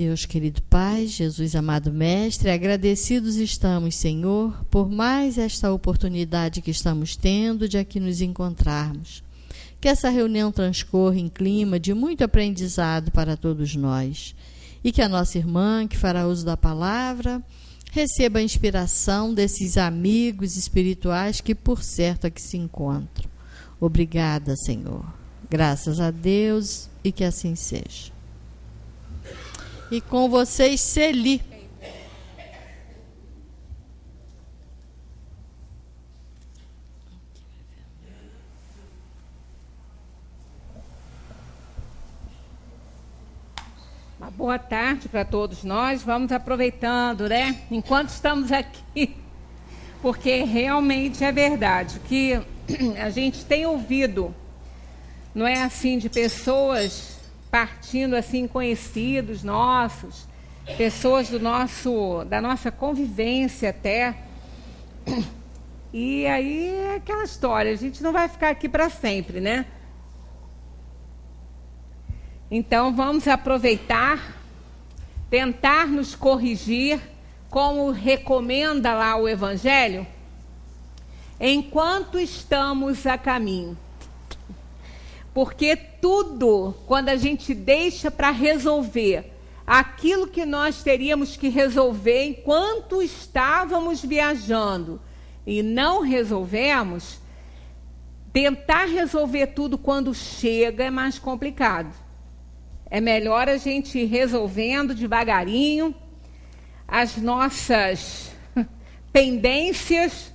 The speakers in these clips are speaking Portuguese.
Deus querido Pai, Jesus amado Mestre, agradecidos estamos, Senhor, por mais esta oportunidade que estamos tendo de aqui nos encontrarmos. Que essa reunião transcorra em clima de muito aprendizado para todos nós e que a nossa irmã, que fará uso da palavra, receba a inspiração desses amigos espirituais que, por certo, aqui se encontram. Obrigada, Senhor. Graças a Deus e que assim seja. E com vocês, Celi. Uma boa tarde para todos nós. Vamos aproveitando, né? Enquanto estamos aqui, porque realmente é verdade que a gente tem ouvido, não é assim, de pessoas partindo assim, conhecidos nossos, pessoas da nossa convivência até. E aí é aquela história, a gente não vai ficar aqui para sempre, né? Então vamos aproveitar, tentar nos corrigir, como recomenda lá o Evangelho, enquanto estamos a caminho. Porque tudo, quando a gente deixa para resolver aquilo que nós teríamos que resolver enquanto estávamos viajando e não resolvemos, tentar resolver tudo quando chega é mais complicado. É melhor a gente ir resolvendo devagarinho as nossas pendências,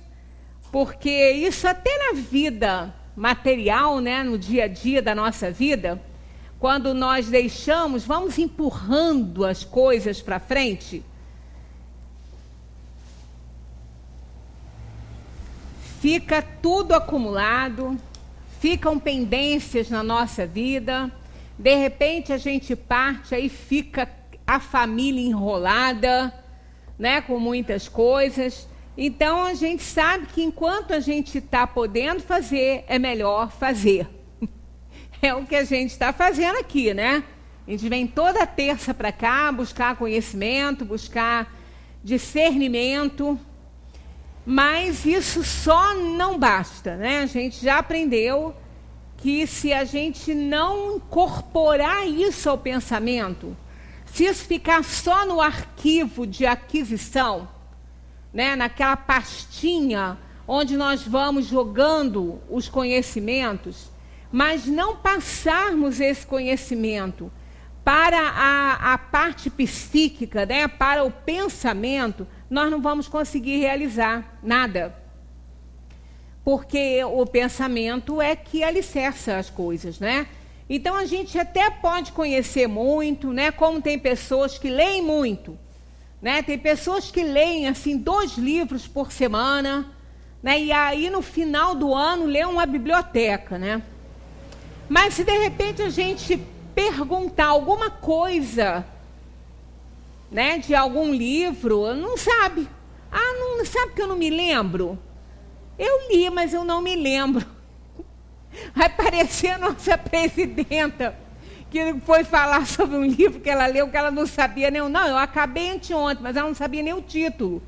porque isso até na vida material, né, no dia a dia da nossa vida, quando nós deixamos, vamos empurrando as coisas para frente, fica tudo acumulado, ficam pendências na nossa vida. De repente a gente parte, aí fica a família enrolada, né, com muitas coisas. Então a gente sabe que enquanto a gente está podendo fazer, é melhor fazer. É o que a gente está fazendo aqui, né? A gente vem toda terça para cá buscar conhecimento, buscar discernimento, mas isso só não basta, né? A gente já aprendeu que se a gente não incorporar isso ao pensamento, se isso ficar só no arquivo de aquisição, né, naquela pastinha onde nós vamos jogando os conhecimentos, mas não passarmos esse conhecimento para a parte psíquica, né, para o pensamento, nós não vamos conseguir realizar nada. Porque o pensamento é que alicerça as coisas, né? Então a gente até pode conhecer muito, né? Como tem pessoas que leem muito, né? Tem pessoas que leem assim 2 livros por semana, né? E aí no final do ano lê uma biblioteca, né? Mas se de repente a gente perguntar alguma coisa, né, de algum livro, não sabe. Ah, não sabe que eu não me lembro? Eu li, mas eu não me lembro. Vai parecer a nossa presidenta, que foi falar sobre um livro que ela leu, que ela não sabia nem... Não, eu acabei anteontem, mas ela não sabia nem o título,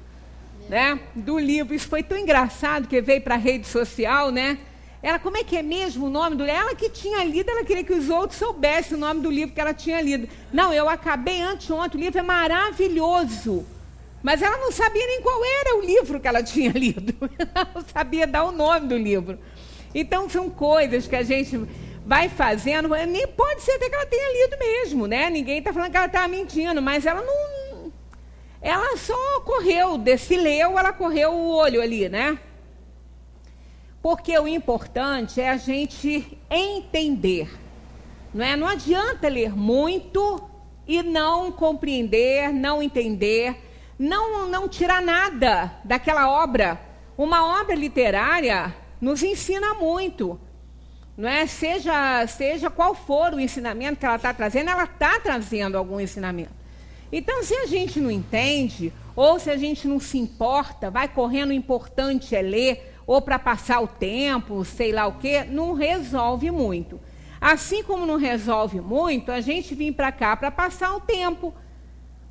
né, do livro. Isso foi tão engraçado, que veio para a rede social, né? Ela, como é que é mesmo o nome do livro? Ela que tinha lido, ela queria que os outros soubessem o nome do livro que ela tinha lido. Não, eu acabei anteontem, o livro é maravilhoso. Mas ela não sabia nem qual era o livro que ela tinha lido. Ela não sabia dar o nome do livro. Então, são coisas que a gente vai fazendo. Nem pode ser até que ela tenha lido mesmo, né? Ninguém está falando que ela estava mentindo, mas ela não... Ela só correu, se leu, ela correu o olho ali, né? Porque o importante é a gente entender. Não é? Não adianta ler muito e não compreender, não entender... Não tirar nada daquela obra. Uma obra literária nos ensina muito, não é? Seja qual for o ensinamento que ela está trazendo, ela está trazendo algum ensinamento. Então, se a gente não entende, ou se a gente não se importa, vai correndo, o importante é ler, ou para passar o tempo, sei lá o quê, não resolve muito. Assim como não resolve muito, a gente vir para cá para passar o tempo,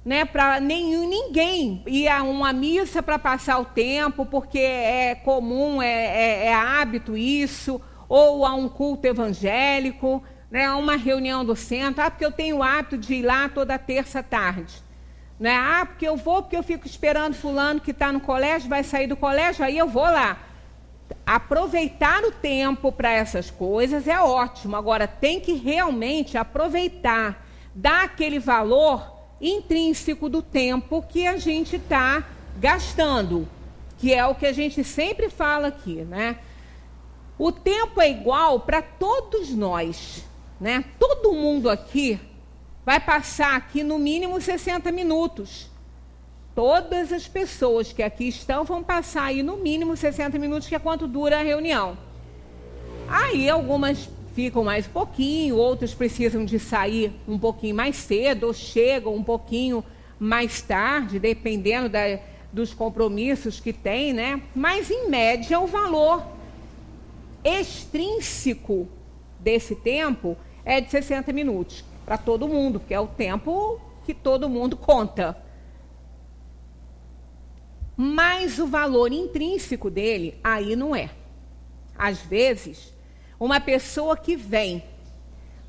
né, para ninguém ir a uma missa para passar o tempo, porque é comum, é hábito isso, ou a um culto evangélico, né, a uma reunião do centro, porque eu tenho o hábito de ir lá toda terça à tarde. Né? Porque eu vou, porque eu fico esperando fulano que está no colégio, vai sair do colégio, aí eu vou lá. Aproveitar o tempo para essas coisas é ótimo, agora tem que realmente aproveitar, dar aquele valor intrínseco do tempo que a gente está gastando, que é o que a gente sempre fala aqui, né? O tempo é igual para todos nós, né? Todo mundo aqui vai passar aqui no mínimo 60 minutos. Todas as pessoas que aqui estão vão passar aí no mínimo 60 minutos, que é quanto dura a reunião. Aí algumas ficam mais um pouquinho, outros precisam de sair um pouquinho mais cedo, ou chegam um pouquinho mais tarde, dependendo dos compromissos que tem, né? Mas, em média, o valor extrínseco desse tempo é de 60 minutos, para todo mundo, porque é o tempo que todo mundo conta. Mas o valor intrínseco dele, aí não é. Às vezes, uma pessoa que vem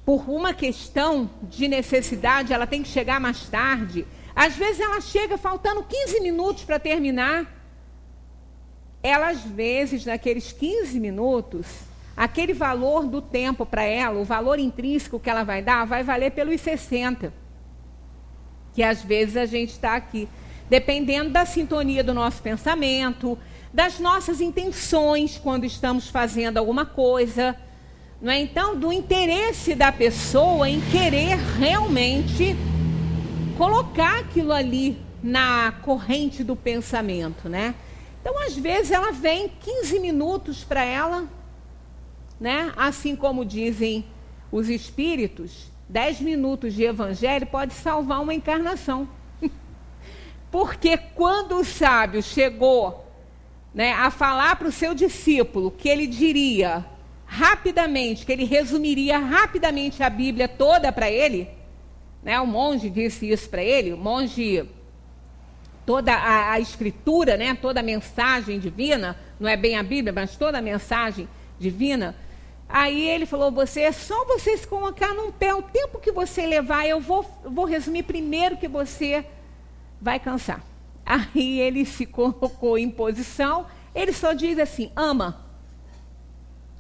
por uma questão de necessidade, ela tem que chegar mais tarde. Às vezes ela chega faltando 15 minutos para terminar. Ela, às vezes, naqueles 15 minutos, aquele valor do tempo para ela, o valor intrínseco que ela vai dar, vai valer pelos 60. Que às vezes a gente está aqui. Dependendo da sintonia do nosso pensamento, das nossas intenções quando estamos fazendo alguma coisa, não é? Então, do interesse da pessoa em querer realmente colocar aquilo ali na corrente do pensamento, né? Então, às vezes, ela vem 15 minutos para ela, né? Assim como dizem os espíritos, 10 minutos de evangelho pode salvar uma encarnação. Porque quando o sábio chegou, né, a falar para o seu discípulo que ele diria rapidamente, que ele resumiria rapidamente a Bíblia toda para ele, né, o monge disse isso para ele, o monge, toda a escritura, né, toda a mensagem divina, não é bem a Bíblia, mas toda a mensagem divina, aí ele falou, só você se colocar num pé, o tempo que você levar, eu vou resumir primeiro que você vai cansar. Aí ele se colocou em posição, ele só diz assim, ama.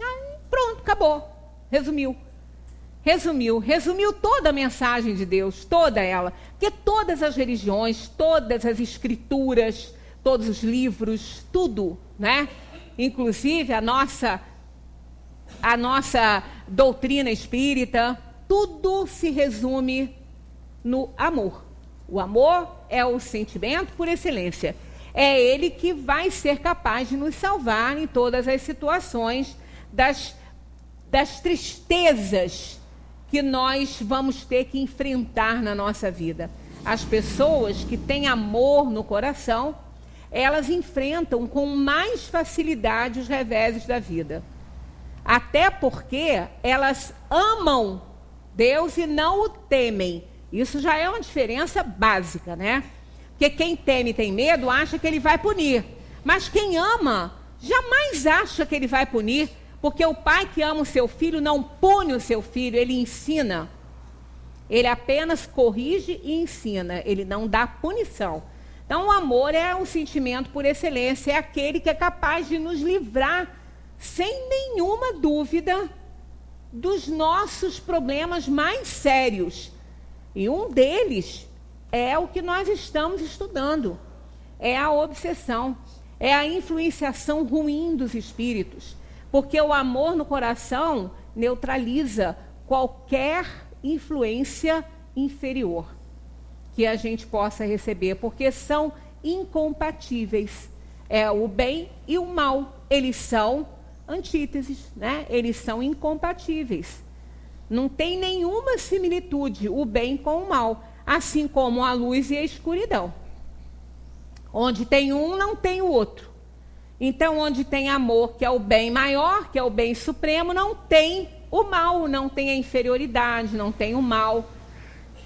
Aí, pronto, acabou. Resumiu toda a mensagem de Deus, toda ela. Porque todas as religiões, todas as escrituras, todos os livros, tudo, né? Inclusive a nossa doutrina espírita, tudo se resume no amor. O amor é o sentimento por excelência. É ele que vai ser capaz de nos salvar em todas as situações das tristezas que nós vamos ter que enfrentar na nossa vida. As pessoas que têm amor no coração, elas enfrentam com mais facilidade os reveses da vida. Até porque elas amam Deus e não o temem. Isso já é uma diferença básica, né? Porque quem teme, tem medo, acha que ele vai punir. Mas quem ama, jamais acha que ele vai punir, porque o pai que ama o seu filho não pune o seu filho, ele ensina. Ele apenas corrige e ensina, ele não dá punição. Então o amor é um sentimento por excelência, é aquele que é capaz de nos livrar, sem nenhuma dúvida, dos nossos problemas mais sérios. E um deles é o que nós estamos estudando, é a obsessão, é a influenciação ruim dos espíritos, porque o amor no coração neutraliza qualquer influência inferior que a gente possa receber, porque são incompatíveis. É o bem e o mal, eles são antíteses, né? Eles são incompatíveis. Não tem nenhuma similitude o bem com o mal, assim como a luz e a escuridão. Onde tem um, não tem o outro. Então, onde tem amor, que é o bem maior, que é o bem supremo, não tem o mal, não tem a inferioridade, não tem o mal.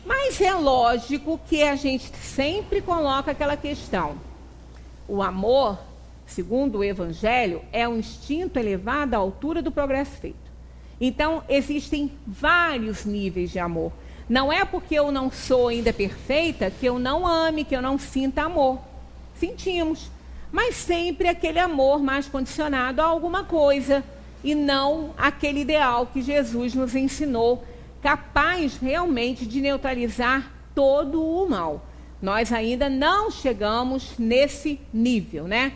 Mas é lógico que a gente sempre coloca aquela questão. O amor, segundo o Evangelho, é um instinto elevado à altura do progresso feito. Então, existem vários níveis de amor. Não é porque eu não sou ainda perfeita que eu não ame, que eu não sinta amor. Sentimos. Mas sempre aquele amor mais condicionado a alguma coisa e não aquele ideal que Jesus nos ensinou, capaz realmente de neutralizar todo o mal. Nós ainda não chegamos nesse nível, né?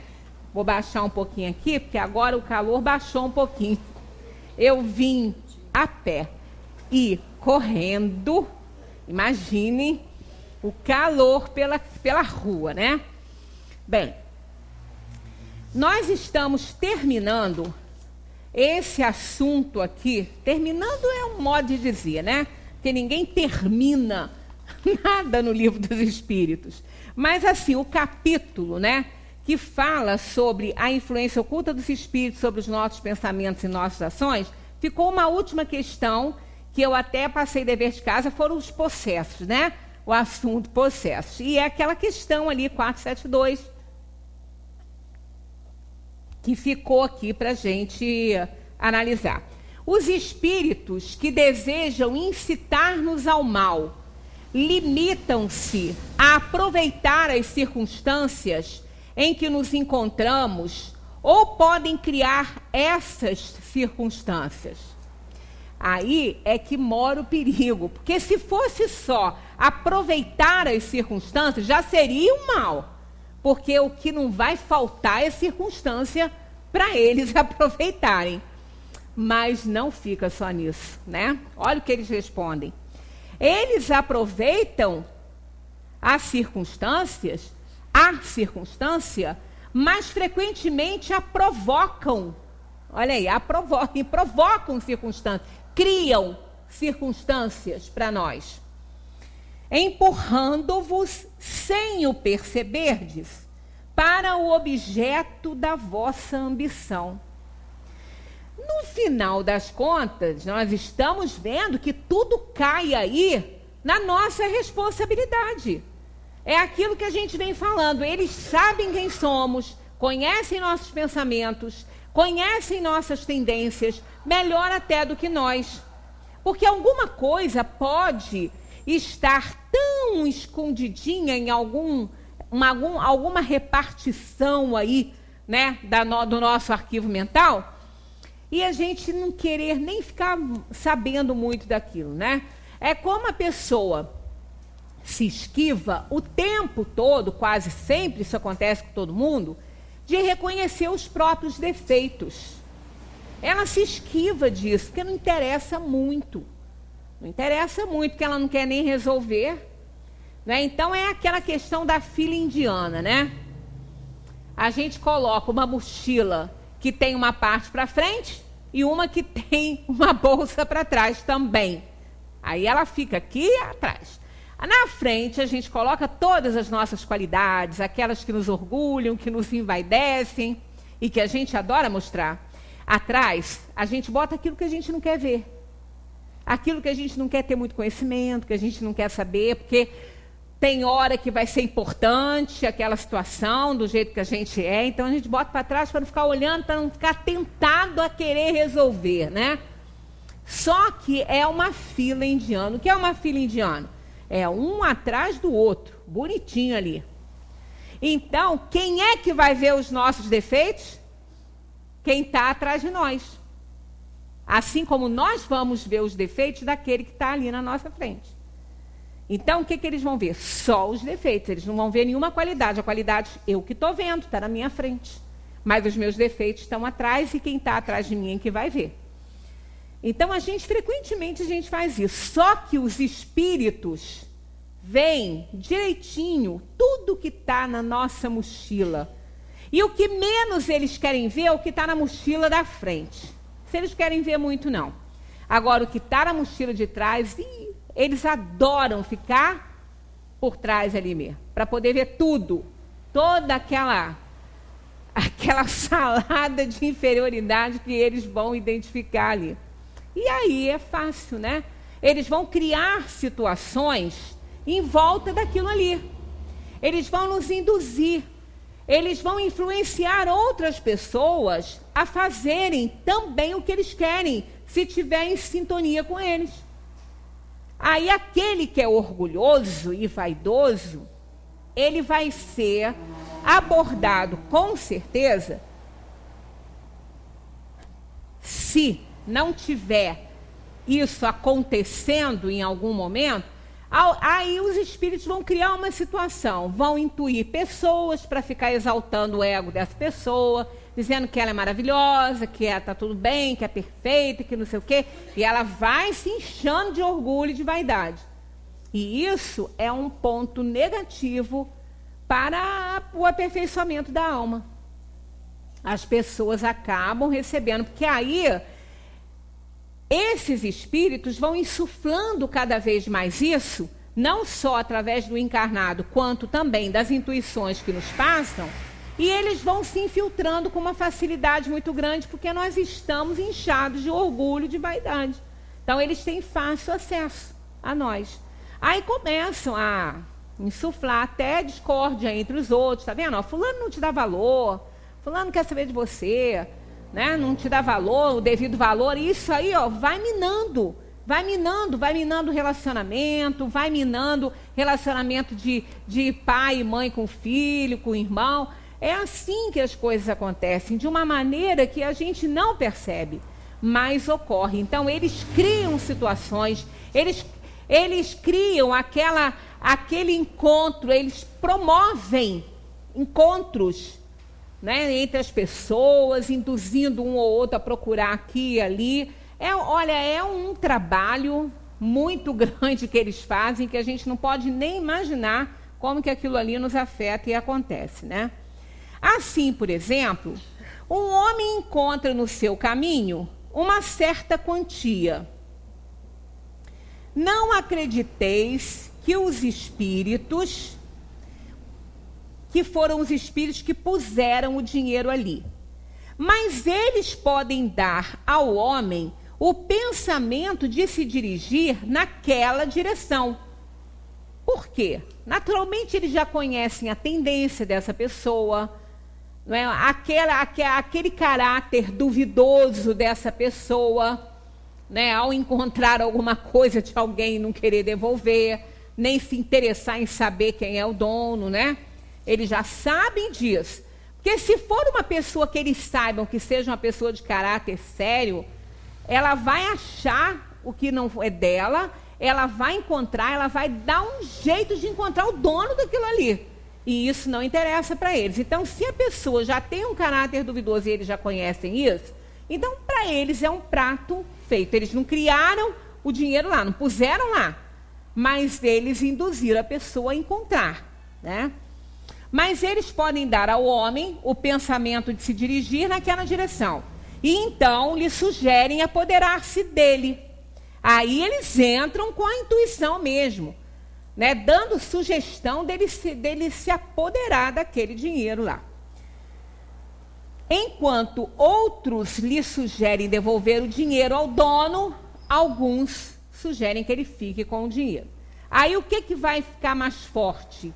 Vou baixar um pouquinho aqui, porque agora o calor baixou um pouquinho. Eu vim a pé e correndo, imaginem o calor pela rua, né? Bem, nós estamos terminando esse assunto aqui. Terminando é um modo de dizer, né? Porque ninguém termina nada no Livro dos Espíritos. Mas assim, o capítulo, né, que fala sobre a influência oculta dos espíritos sobre os nossos pensamentos e nossas ações, ficou uma última questão que eu até passei dever de casa, foram os possessos, né? O assunto possessos. E é aquela questão ali, 472, que ficou aqui para a gente analisar. Os espíritos que desejam incitar-nos ao mal limitam-se a aproveitar as circunstâncias em que nos encontramos ou podem criar essas circunstâncias. Aí é que mora o perigo, porque se fosse só aproveitar as circunstâncias, já seria um mal. Porque o que não vai faltar é circunstância para eles aproveitarem. Mas não fica só nisso, né? Olha o que eles respondem. Eles aproveitam as circunstâncias, a circunstância, mas frequentemente a provocam. Olha aí, provocam circunstâncias, criam circunstâncias para nós, empurrando-vos, sem o perceberdes, para o objeto da vossa ambição. No final das contas, nós estamos vendo que tudo cai aí na nossa responsabilidade. É aquilo que a gente vem falando. Eles sabem quem somos, conhecem nossos pensamentos, conhecem nossas tendências, melhor até do que nós. Porque alguma coisa pode estar tão escondidinha em alguma repartição aí, né, do nosso arquivo mental, e a gente não querer nem ficar sabendo muito daquilo, né? É como a pessoa se esquiva o tempo todo, quase sempre, isso acontece com todo mundo, de reconhecer os próprios defeitos. Ela se esquiva disso, porque não interessa muito. Não interessa muito, porque ela não quer nem resolver, né? Então é aquela questão da fila indiana, né? A gente coloca uma mochila que tem uma parte para frente e uma que tem uma bolsa para trás também. Aí ela fica aqui atrás. Na frente a gente coloca todas as nossas qualidades, aquelas que nos orgulham, que nos envaidecem e que a gente adora mostrar. Atrás a gente bota aquilo que a gente não quer ver. Aquilo que a gente não quer ter muito conhecimento, que a gente não quer saber, porque tem hora que vai ser importante aquela situação, do jeito que a gente é, então a gente bota para trás para não ficar olhando, para não ficar tentado a querer resolver, né? Só que é uma fila indiana. O que é uma fila indiana? É um atrás do outro, bonitinho ali. Então, quem é que vai ver os nossos defeitos? Quem está atrás de nós. Assim como nós vamos ver os defeitos daquele que está ali na nossa frente. Então, o que eles vão ver? Só os defeitos. Eles não vão ver nenhuma qualidade. A qualidade, eu que estou vendo, está na minha frente. Mas os meus defeitos estão atrás e quem está atrás de mim é que vai ver. Então, frequentemente, a gente faz isso. Só que os espíritos veem direitinho tudo que está na nossa mochila. E o que menos eles querem ver é o que está na mochila da frente. Se eles querem ver muito, não. Agora, o que está na mochila de trás, eles adoram ficar por trás ali mesmo, para poder ver tudo. Toda aquela salada de inferioridade que eles vão identificar ali. E aí é fácil, né? eles vão criar situações em volta daquilo ali. Eles vão nos induzir, eles vão influenciar outras pessoas a fazerem também o que eles querem, se tiver em sintonia com eles. Aí aquele que é orgulhoso e vaidoso, ele vai ser abordado com certeza, se não tiver isso acontecendo em algum momento, aí os espíritos vão criar uma situação, vão intuir pessoas para ficar exaltando o ego dessa pessoa, dizendo que ela é maravilhosa, que está tudo bem, que é perfeita, que não sei o quê, e ela vai se inchando de orgulho e de vaidade. E isso é um ponto negativo para o aperfeiçoamento da alma. As pessoas acabam recebendo, porque aí esses espíritos vão insuflando cada vez mais isso, não só através do encarnado, quanto também das intuições que nos passam, e eles vão se infiltrando com uma facilidade muito grande, porque nós estamos inchados de orgulho, de vaidade. Então, eles têm fácil acesso a nós. Aí começam a insuflar até discórdia entre os outros, tá vendo? Ó, fulano não te dá valor, fulano quer saber de você, né? Não te dá valor, o devido valor, e isso aí, ó, vai minando o relacionamento, vai minando relacionamento de pai e mãe com filho, com irmão. É assim que as coisas acontecem, de uma maneira que a gente não percebe, mas ocorre. Então, eles criam situações, eles criam aquele encontro, eles promovem encontros, né, entre as pessoas, induzindo um ou outro a procurar aqui e ali. É um trabalho muito grande que eles fazem, que a gente não pode nem imaginar como que aquilo ali nos afeta e acontece, né? Assim, por exemplo, um homem encontra no seu caminho uma certa quantia. Não acrediteis que os espíritos, que foram os espíritos que puseram o dinheiro ali, mas eles podem dar ao homem o pensamento de se dirigir naquela direção. Por quê? Naturalmente, eles já conhecem a tendência dessa pessoa, não é? Aquele caráter duvidoso dessa pessoa, né? Ao encontrar alguma coisa de alguém, não querer devolver, nem se interessar em saber quem é o dono, né? Eles já sabem disso. Porque se for uma pessoa que eles saibam que seja uma pessoa de caráter sério, ela vai achar o que não é dela, ela vai dar um jeito de encontrar o dono daquilo ali. E isso não interessa para eles. Então, se a pessoa já tem um caráter duvidoso e eles já conhecem isso, então para eles é um prato feito. Eles não criaram o dinheiro lá, não puseram lá, mas eles induziram a pessoa a encontrar, né? Mas eles podem dar ao homem o pensamento de se dirigir naquela direção. E então lhe sugerem apoderar-se dele. Aí eles entram com a intuição mesmo, né? Dando sugestão dele se apoderar daquele dinheiro lá. Enquanto outros lhe sugerem devolver o dinheiro ao dono, alguns sugerem que ele fique com o dinheiro. Aí o que vai ficar mais forte?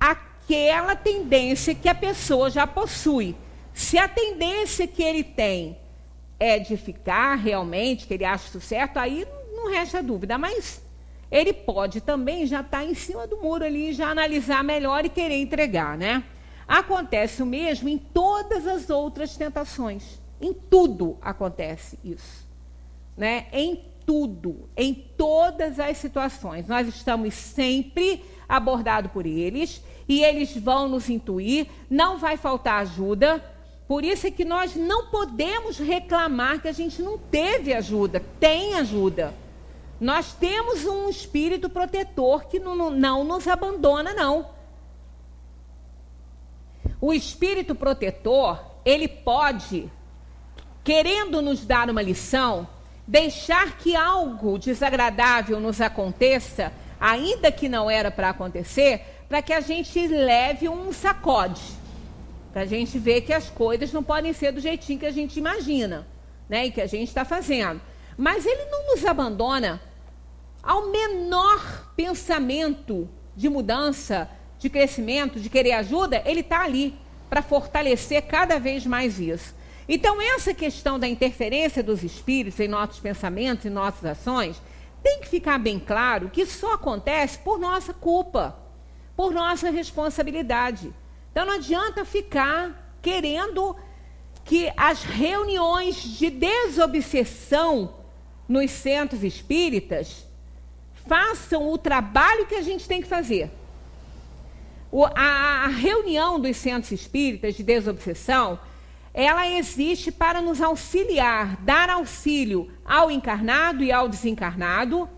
Aquela tendência que a pessoa já possui. Se a tendência que ele tem é de ficar realmente, que ele acha isso certo, aí não resta dúvida. Mas ele pode também já estar em cima do muro ali, já analisar melhor e querer entregar, né? Acontece o mesmo em todas as outras tentações. Em tudo acontece isso, né? Em tudo, em todas as situações. Nós estamos sempre abordados por eles e eles vão nos intuir, não vai faltar ajuda. Por isso é que nós não podemos reclamar que a gente não teve ajuda. Tem ajuda. Nós temos um espírito protetor que não nos abandona, não. O espírito protetor, ele pode, querendo nos dar uma lição, deixar que algo desagradável nos aconteça, ainda que não era para acontecer, para que a gente leve um sacode. Para a gente ver que as coisas não podem ser do jeitinho que a gente imagina, né? E que a gente está fazendo. Mas ele não nos abandona. ao menor pensamento de mudança, de crescimento, de querer ajuda, ele está ali para fortalecer cada vez mais isso. Então, essa questão da interferência dos espíritos em nossos pensamentos e nossas ações, tem que ficar bem claro que só acontece por nossa culpa, por nossa responsabilidade. Então, não adianta ficar querendo que as reuniões de desobsessão nos centros espíritas façam o trabalho que a gente tem que fazer. A reunião dos centros espíritas de desobsessão, ela existe para nos auxiliar, dar auxílio ao encarnado e ao desencarnado,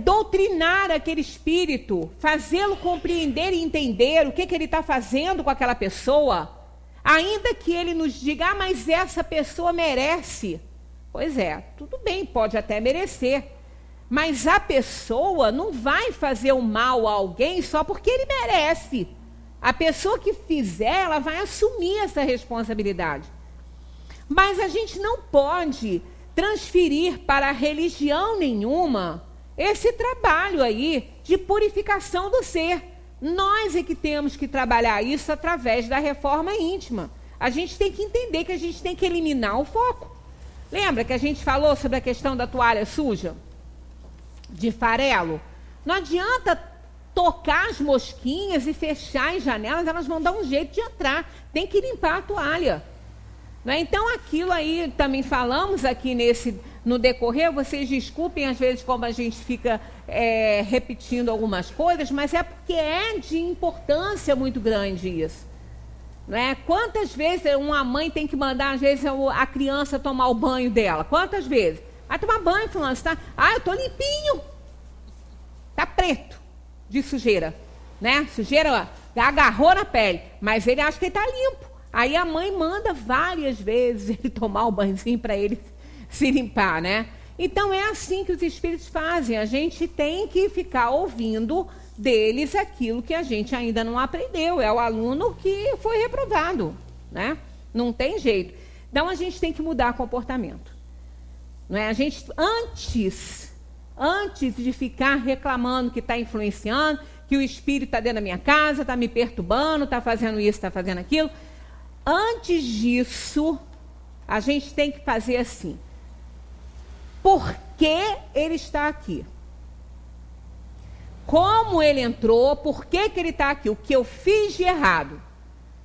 doutrinar aquele espírito, fazê-lo compreender e entender o que ele está fazendo com aquela pessoa, ainda que ele nos diga, mas essa pessoa merece. Pois é, tudo bem, pode até merecer, mas a pessoa não vai fazer o mal a alguém só porque ele merece. A pessoa que fizer, ela vai assumir essa responsabilidade. Mas a gente não pode transferir para religião nenhuma esse trabalho aí de purificação do ser. Nós é que temos que trabalhar isso através da reforma íntima. A gente tem que entender que a gente tem que eliminar o foco. Lembra que a gente falou sobre a questão da toalha suja? De farelo? Não adianta tocar as mosquinhas e fechar as janelas, elas vão dar um jeito de entrar. Tem que limpar a toalha. Né? Então, aquilo aí também falamos aqui no decorrer, vocês desculpem às vezes como a gente fica repetindo algumas coisas, mas é porque é de importância muito grande isso. Né? Quantas vezes uma mãe tem que mandar, às vezes, a criança tomar o banho dela? Quantas vezes? Vai tomar banho, fulano, você tá... eu estou limpinho. Está preto de sujeira. Né? Sujeira agarrou na pele, mas ele acha que ele está limpo. Aí a mãe manda várias vezes ele tomar o banhozinho para ele se limpar, né? Então é assim que os espíritos fazem. A gente tem que ficar ouvindo deles aquilo que a gente ainda não aprendeu. É o aluno que foi reprovado, né? Não tem jeito. Então a gente tem que mudar comportamento. Não é? A gente, antes de ficar reclamando que está influenciando, que o espírito está dentro da minha casa, está me perturbando, está fazendo isso, está fazendo aquilo, antes disso, a gente tem que fazer assim. Por que ele está aqui? Como ele entrou? Por que ele está aqui? O que eu fiz de errado?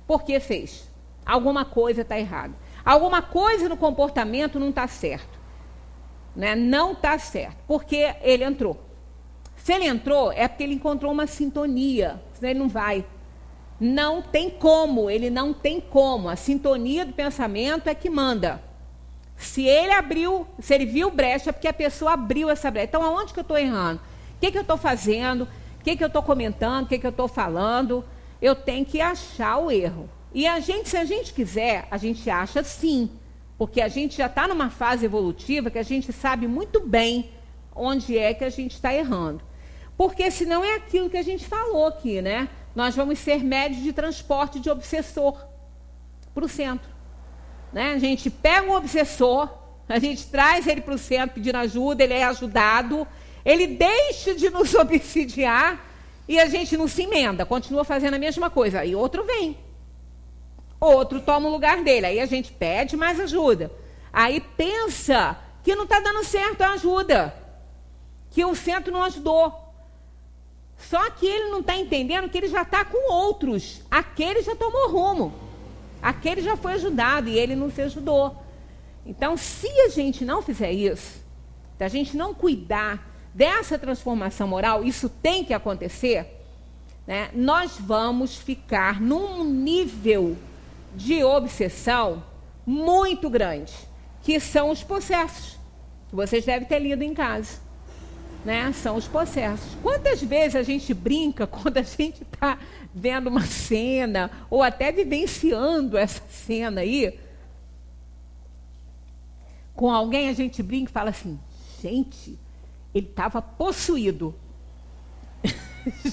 Por que fez? Alguma coisa está errada. Alguma coisa no comportamento não está certo. Né? Não está certo. Porque ele entrou. Se ele entrou, é porque ele encontrou uma sintonia. Senão ele não vai. Não tem como. Ele não tem como. A sintonia do pensamento é que manda. Se ele viu brecha, é porque a pessoa abriu essa brecha. Então, aonde que eu estou errando? O que eu estou fazendo? O que eu estou comentando? O que eu estou falando? Eu tenho que achar o erro. E se a gente quiser, a gente acha sim. Porque a gente já está numa fase evolutiva que a gente sabe muito bem onde é que a gente está errando. Porque senão é aquilo que a gente falou aqui, né? Nós vamos ser médios de transporte de obsessor para o centro. Né? A gente pega um obsessor, a gente traz ele para o centro pedindo ajuda, ele é ajudado, ele deixa de nos obsidiar e a gente não se emenda, continua fazendo a mesma coisa. Aí outro vem, outro toma o lugar dele, aí a gente pede mais ajuda. Aí pensa que não está dando certo a ajuda, que o centro não ajudou. Só que ele não está entendendo que ele já está com outros, aquele já tomou rumo. Aquele já foi ajudado e ele não se ajudou. Então, se a gente não fizer isso, se a gente não cuidar dessa transformação moral, isso tem que acontecer, né? Nós vamos ficar num nível de obsessão muito grande, que são os possessos, que vocês devem ter lido em casa. Né? São os possessos. Quantas vezes a gente brinca quando a gente está vendo uma cena ou até vivenciando essa cena aí com alguém, a gente brinca e fala assim, gente, ele estava possuído.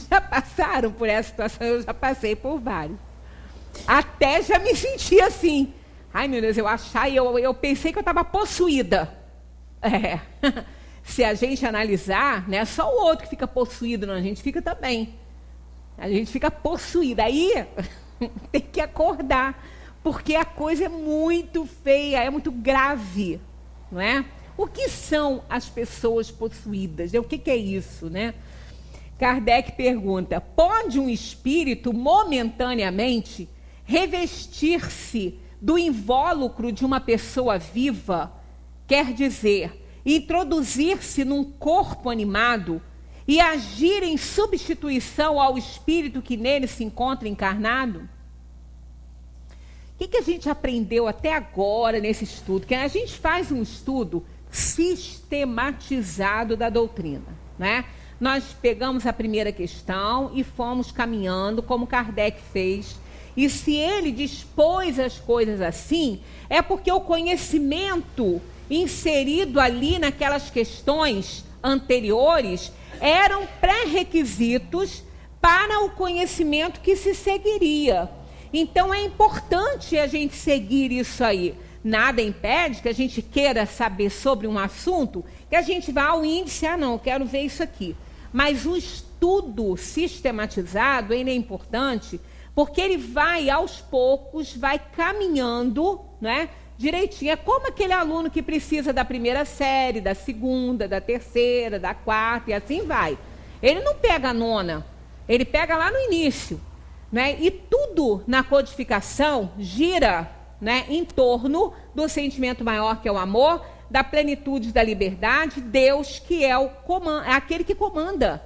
Já passaram por essa situação? Eu já passei por vários. Até já me senti assim. Ai, meu Deus, eu pensei que eu estava possuída. se a gente analisar, não é só o outro que fica possuído, não, a gente fica também. A gente fica possuída. Aí tem que acordar, porque a coisa é muito feia, é muito grave, não é? O que são as pessoas possuídas? O que é isso, né? Kardec pergunta: pode um espírito momentaneamente revestir-se do invólucro de uma pessoa viva? Quer dizer, introduzir-se num corpo animado e agir em substituição ao espírito que nele se encontra encarnado? O que a gente aprendeu até agora nesse estudo? Que a gente faz um estudo sistematizado da doutrina, né? Nós pegamos a primeira questão e fomos caminhando como Kardec fez. E se ele dispôs as coisas assim, é porque o conhecimento inserido ali naquelas questões anteriores eram pré-requisitos para o conhecimento que se seguiria. Então é importante a gente seguir isso aí. Nada impede que a gente queira saber sobre um assunto, que a gente vá ao índice, não, eu quero ver isso aqui. Mas o estudo sistematizado, ele é importante, porque ele vai, aos poucos, vai caminhando, né, direitinho. É como aquele aluno que precisa da primeira série, da segunda, da terceira, da quarta, e assim vai. Ele não pega a nona, ele pega lá no início, né? E tudo na codificação gira, né, em torno do sentimento maior, que é o amor, da plenitude da liberdade, Deus, que é aquele que comanda,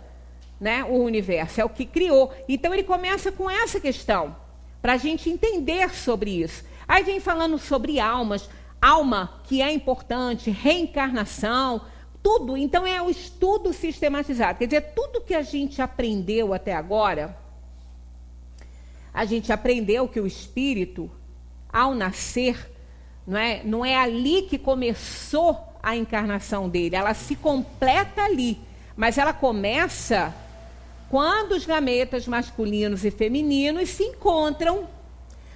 né, o universo, é o que criou. Então ele começa com essa questão, para a gente entender sobre isso. Aí vem falando sobre almas, alma que é importante, reencarnação, tudo. Então é o estudo sistematizado. Quer dizer, tudo que a gente aprendeu até agora, a gente aprendeu que o espírito, ao nascer, não é ali que começou a encarnação dele, ela se completa ali, mas ela começa quando os gametas masculinos e femininos se encontram,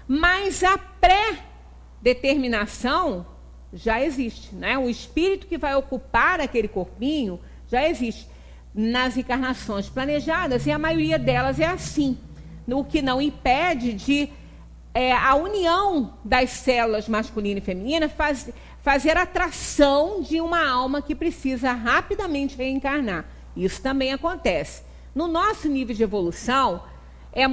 mas a pré-determinação já existe, né? O espírito que vai ocupar aquele corpinho já existe nas encarnações planejadas, e a maioria delas é assim, o que não impede de a união das células masculina e feminina fazer atração de uma alma que precisa rapidamente reencarnar. Isso também acontece. No nosso nível de evolução, é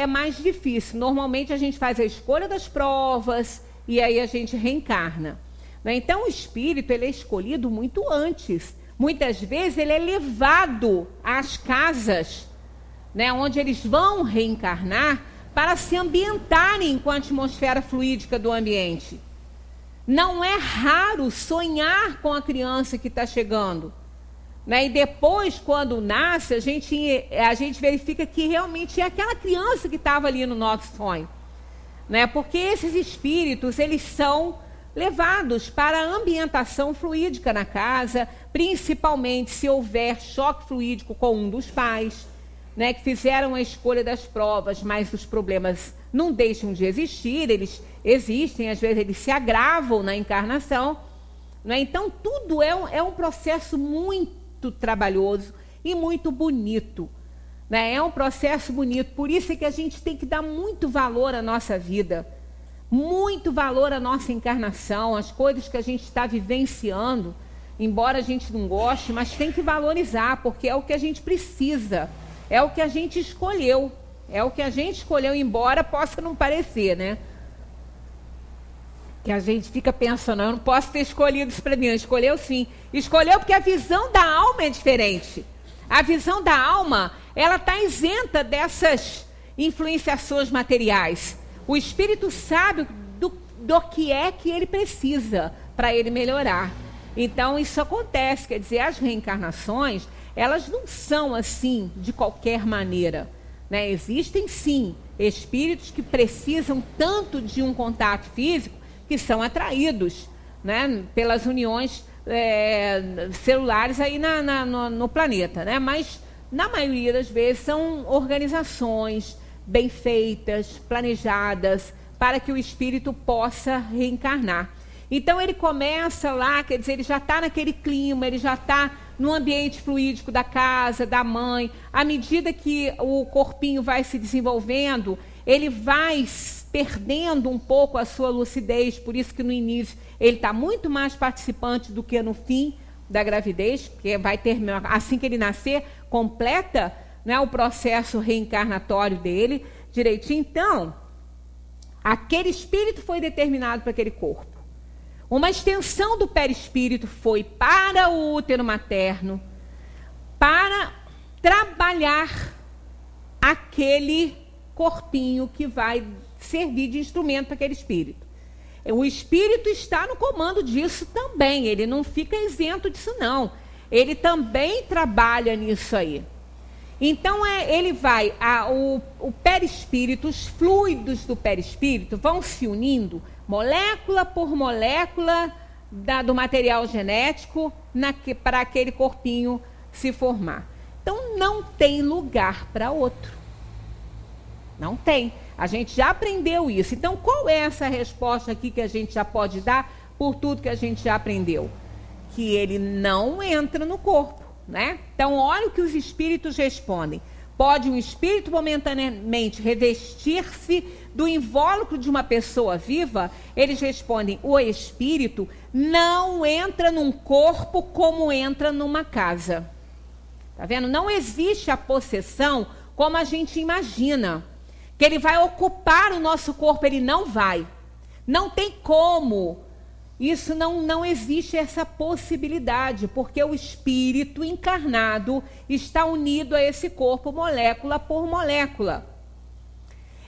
mais difícil. Normalmente a gente faz a escolha das provas e aí a gente reencarna, né? Então o espírito, ele é escolhido muito antes. Muitas vezes ele é levado às casas, né, onde eles vão reencarnar, para se ambientarem com a atmosfera fluídica do ambiente. Não é raro sonhar com a criança que está chegando, né? E depois, quando nasce, a gente verifica que realmente é aquela criança que estava ali no nosso sonho, né? Porque esses espíritos, eles são levados para a ambientação fluídica na casa, principalmente se houver choque fluídico com um dos pais, né, que fizeram a escolha das provas, mas os problemas não deixam de existir, eles existem, às vezes eles se agravam na encarnação, né? Então tudo é um processo muito trabalhoso e muito bonito, né? É um processo bonito, por isso é que a gente tem que dar muito valor à nossa vida, muito valor à nossa encarnação, às coisas que a gente está vivenciando, embora a gente não goste, mas tem que valorizar, porque é o que a gente precisa. É o que a gente escolheu. É o que a gente escolheu, embora possa não parecer, né? Que a gente fica pensando, eu não posso ter escolhido isso para mim. Escolheu sim. Escolheu porque a visão da alma é diferente. A visão da alma, ela está isenta dessas influenciações materiais. O espírito sabe do que é que ele precisa para ele melhorar. Então, isso acontece. Quer dizer, as reencarnações, elas não são assim de qualquer maneira, né? Existem sim espíritos que precisam tanto de um contato físico que são atraídos, né, pelas uniões celulares aí no planeta, né? Mas na maioria das vezes são organizações bem feitas, planejadas, para que o espírito possa reencarnar. Então ele começa lá, quer dizer, ele já está naquele clima, ele já está no ambiente fluídico da casa, da mãe. À medida que o corpinho vai se desenvolvendo, ele vai perdendo um pouco a sua lucidez, por isso que no início ele está muito mais participante do que no fim da gravidez, porque vai terminar, assim que ele nascer, completa, né, o processo reencarnatório dele direitinho. Então, aquele espírito foi determinado para aquele corpo. Uma extensão do perispírito foi para o útero materno, para trabalhar aquele corpinho que vai servir de instrumento para aquele espírito. O espírito está no comando disso também, ele não fica isento disso não. Ele também trabalha nisso aí. Então ele vai, o perispírito, os fluidos do perispírito vão se unindo, molécula por molécula do material genético, para aquele corpinho se formar. Então não tem lugar para outro. Não tem. A gente já aprendeu isso. Então, qual é essa resposta aqui que a gente já pode dar por tudo que a gente já aprendeu? Que ele não entra no corpo, né? Então, olha o que os espíritos respondem. Pode um espírito momentaneamente revestir-se do invólucro de uma pessoa viva? Eles respondem, o espírito não entra num corpo como entra numa casa. Tá vendo? Não existe a possessão como a gente imagina. Que ele vai ocupar o nosso corpo, ele não vai. Não tem como. Isso não existe essa possibilidade, porque o espírito encarnado está unido a esse corpo, molécula por molécula.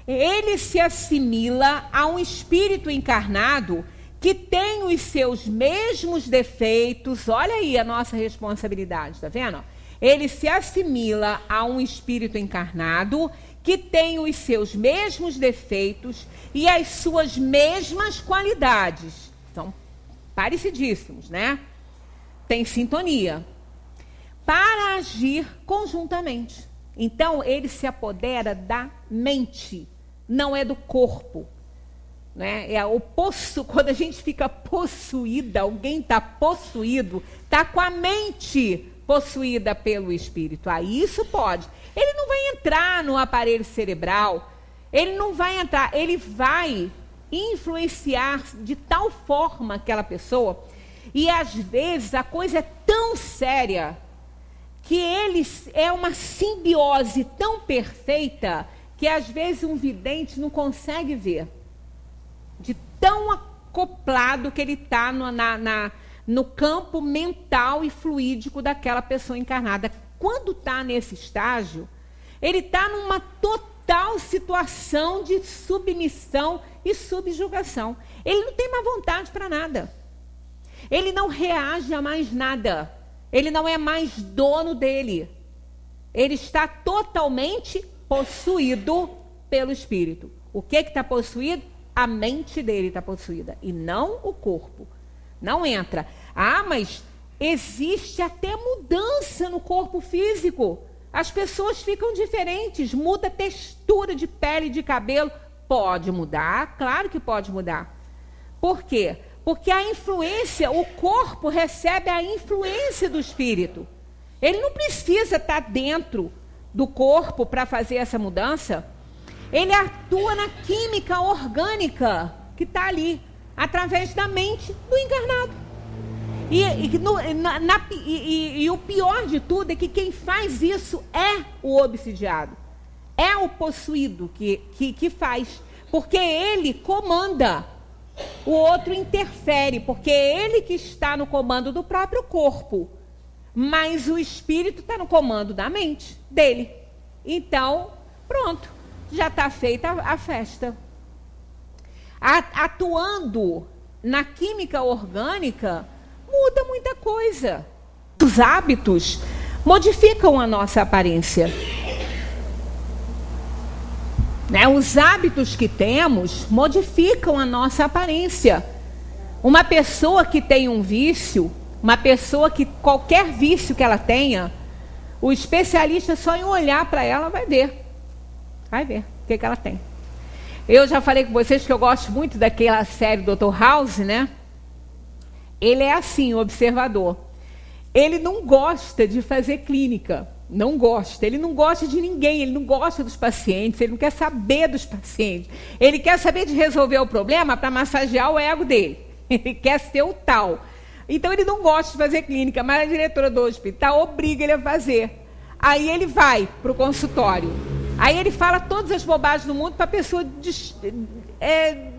Ele se assimila a um espírito encarnado que tem os seus mesmos defeitos. Olha aí a nossa responsabilidade, tá vendo? Ele se assimila a um espírito encarnado que tem os seus mesmos defeitos e as suas mesmas qualidades. São parecidíssimos, né? Tem sintonia. Para agir conjuntamente. Então, ele se apodera da mente, não é do corpo. Né? Quando a gente fica possuída, alguém está possuído, está com a mente possuída pelo espírito. Aí isso pode. Ele não vai entrar no aparelho cerebral, ele não vai entrar, ele vai influenciar de tal forma aquela pessoa, e às vezes a coisa é tão séria, que é uma simbiose tão perfeita, que às vezes um vidente não consegue ver, de tão acoplado que ele está no campo mental e fluídico daquela pessoa encarnada. Quando está nesse estágio, ele está numa total situação de submissão e subjugação. Ele não tem mais vontade para nada. Ele não reage a mais nada. Ele não é mais dono dele. Ele está totalmente possuído pelo espírito. O que está possuído? A mente dele está possuída, e não o corpo. Não entra. Ah, mas existe até mudança no corpo físico. As pessoas ficam diferentes, muda a textura de pele e de cabelo. Pode mudar, claro que pode mudar. Por quê? Porque a influência, o corpo recebe a influência do espírito. Ele não precisa estar dentro do corpo para fazer essa mudança. Ele atua na química orgânica que está ali, através da mente do encarnado. E o pior de tudo é que quem faz isso é o obsidiado. É o possuído que faz. Porque ele comanda. O outro interfere, porque é ele que está no comando do próprio corpo. Mas o espírito está no comando da mente dele. Então, pronto. Já está feita a festa. Atuando na química orgânica, muda muita coisa. Os hábitos modificam a nossa aparência. Né? Os hábitos que temos modificam a nossa aparência. Uma pessoa que tem um vício, uma pessoa que qualquer vício que ela tenha, o especialista só em olhar para ela vai ver. Vai ver o que ela tem. Eu já falei com vocês que eu gosto muito daquela série Dr. House, né? ele é assim, observador. Ele não gosta de fazer clínica. Não gosta. Ele não gosta de ninguém. Ele não gosta dos pacientes. Ele não quer saber dos pacientes. Ele quer saber de resolver o problema para massagear o ego dele. Ele quer ser o tal. Então, ele não gosta de fazer clínica, mas a diretora do hospital obriga ele a fazer. Aí ele vai para o consultório. Aí ele fala todas as bobagens do mundo para a pessoa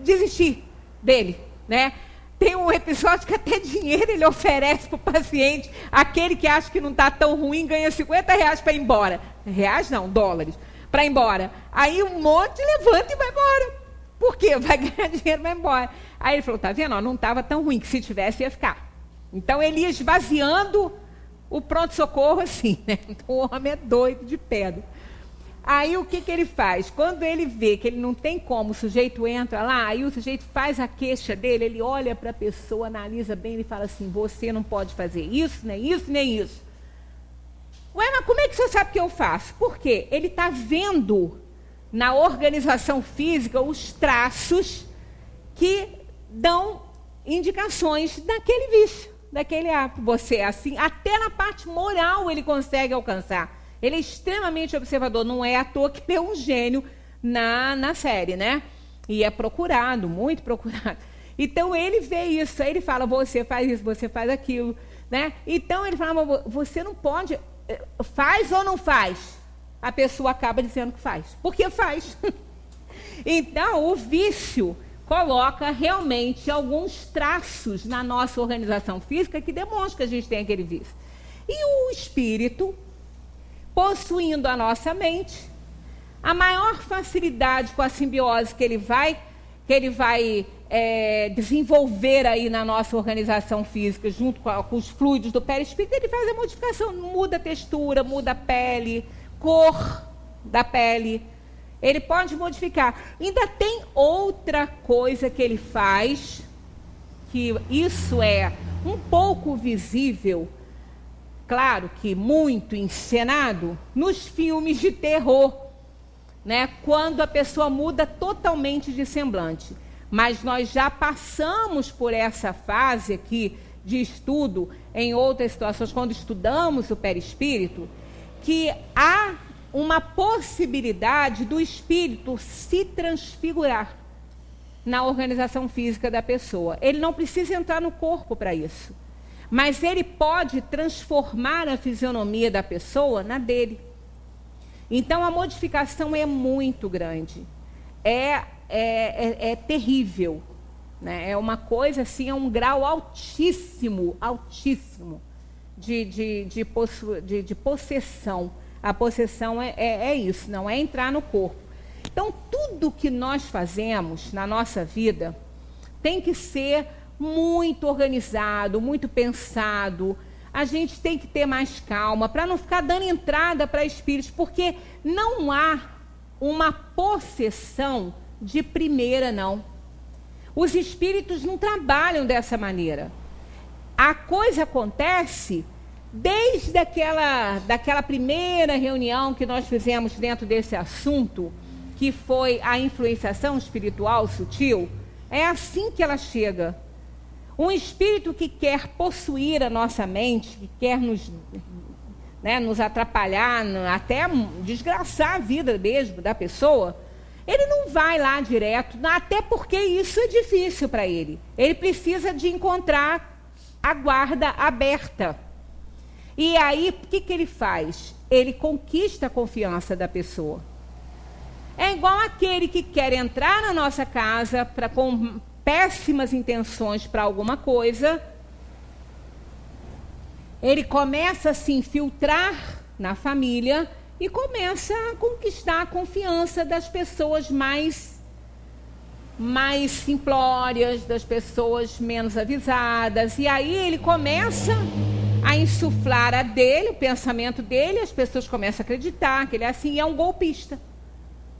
desistir dele, né? Tem um episódio que até dinheiro ele oferece para o paciente. Aquele que acha que não está tão ruim ganha R$50 para ir embora. Reais não, dólares. Para ir embora. Aí um monte levanta e vai embora. Por quê? Vai ganhar dinheiro e vai embora. Aí ele falou, tá vendo? Não estava tão ruim, que se tivesse ia ficar. Então ele ia esvaziando o pronto-socorro assim, né? Então o homem é doido de pedra. Aí o que ele faz? Quando ele vê que ele não tem como, o sujeito entra lá, aí o sujeito faz a queixa dele, ele olha para a pessoa, analisa bem e fala assim, você não pode fazer isso, nem isso, nem isso. Ué, mas como é que você sabe que eu faço? Por quê? Ele está vendo na organização física os traços que dão indicações daquele vício, daquele hábito. Você é assim, até na parte moral ele consegue alcançar. Ele é extremamente observador, não é à toa que ele é um gênio na série, né? E é procurado, muito procurado. Então ele vê isso, aí ele fala, você faz isso, você faz aquilo, né? Então ele fala, você não pode, faz ou não faz? A pessoa acaba dizendo que faz, porque faz. Então o vício coloca realmente alguns traços na nossa organização física que demonstram que a gente tem aquele vício. E o espírito, possuindo a nossa mente, a maior facilidade com a simbiose que ele vai desenvolver aí na nossa organização física, junto com os fluidos do perispírito, ele faz a modificação, muda a textura, muda a pele, cor da pele, ele pode modificar. Ainda tem outra coisa que ele faz, que isso é um pouco visível, claro que muito encenado, nos filmes de terror, né? Quando a pessoa muda totalmente de semblante. Mas nós já passamos por essa fase aqui de estudo em outras situações, quando estudamos o perispírito, que há uma possibilidade do espírito se transfigurar na organização física da pessoa. Ele não precisa entrar no corpo para isso. Mas ele pode transformar a fisionomia da pessoa na dele. Então, a modificação é muito grande. É terrível. Né? É uma coisa assim, é um grau altíssimo, altíssimo de possessão. A possessão é isso, não é entrar no corpo. Então, tudo que nós fazemos na nossa vida tem que ser muito organizado, muito pensado. A gente tem que ter mais calma para não ficar dando entrada para espíritos, porque não há uma possessão de primeira, não. Os espíritos não trabalham dessa maneira. A coisa acontece desde daquela primeira reunião que nós fizemos dentro desse assunto, que foi a influenciação espiritual sutil. É assim que ela chega. Um espírito que quer possuir a nossa mente, que quer nos atrapalhar, até desgraçar a vida mesmo da pessoa, ele não vai lá direto, até porque isso é difícil para ele. Ele precisa de encontrar a guarda aberta. E aí, o que ele faz? Ele conquista a confiança da pessoa. É igual aquele que quer entrar na nossa casa com péssimas intenções para alguma coisa, ele começa a se infiltrar na família e começa a conquistar a confiança das pessoas mais simplórias, das pessoas menos avisadas, e aí ele começa a insuflar a dele, o pensamento dele, as pessoas começam a acreditar que ele é assim, e é um golpista,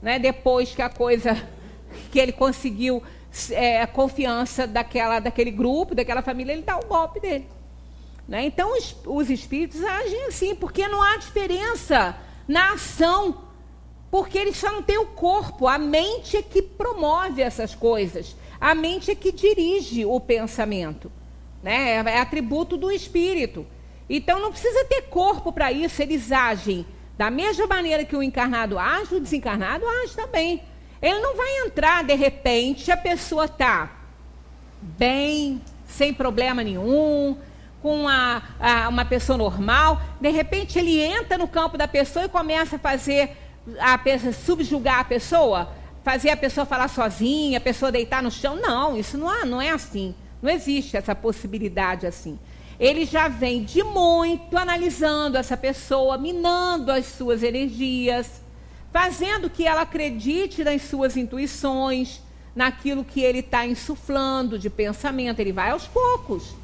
né? Depois que que ele conseguiu a confiança daquele grupo, daquela família, ele dá o golpe dele. Né? Então, os espíritos agem assim, porque não há diferença na ação, porque eles só não têm o corpo, a mente é que promove essas coisas, a mente é que dirige o pensamento. né? É atributo do espírito. Então não precisa ter corpo para isso, eles agem da mesma maneira que o encarnado age, o desencarnado age também. Ele não vai entrar, de repente, a pessoa está bem, sem problema nenhum, com uma pessoa normal, de repente ele entra no campo da pessoa e começa a fazer subjugar a pessoa, fazer a pessoa falar sozinha, a pessoa deitar no chão. Não, isso não é assim. Não existe essa possibilidade assim. Ele já vem de muito analisando essa pessoa, minando as suas energias, fazendo que ela acredite nas suas intuições, naquilo que ele está insuflando de pensamento. Ele vai aos poucos,